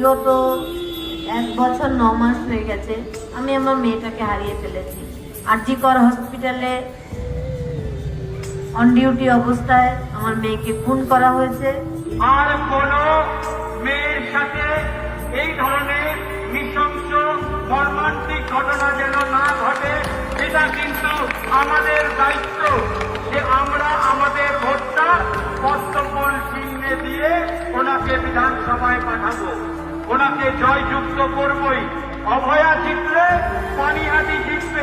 বিগত 1 বছর 9 মাস হয়ে গেছে আমি আমার মেয়েটাকে হারিয়ে ফেলেছি। আরজি কর হসপিটালে অন ডিউটি অবস্থায় আমার মেয়েকে খুন করা হয়েছে। আর কোন মেয়ের সাথে এই ধরনের নৃশংস মর্মান্তিক ঘটনা যেন না ঘটে, এটা কিন্তু আমাদের দায়িত্ব যে আমরা আমাদের ভোটটা পদ্মফুল চিহ্নে দিয়ে ওনাকে বিধানসভায় পাঠাবো, ওনাকে জয়যুক্ত করবই। অভয়া জিতলে, পানিহাটি জিতবে।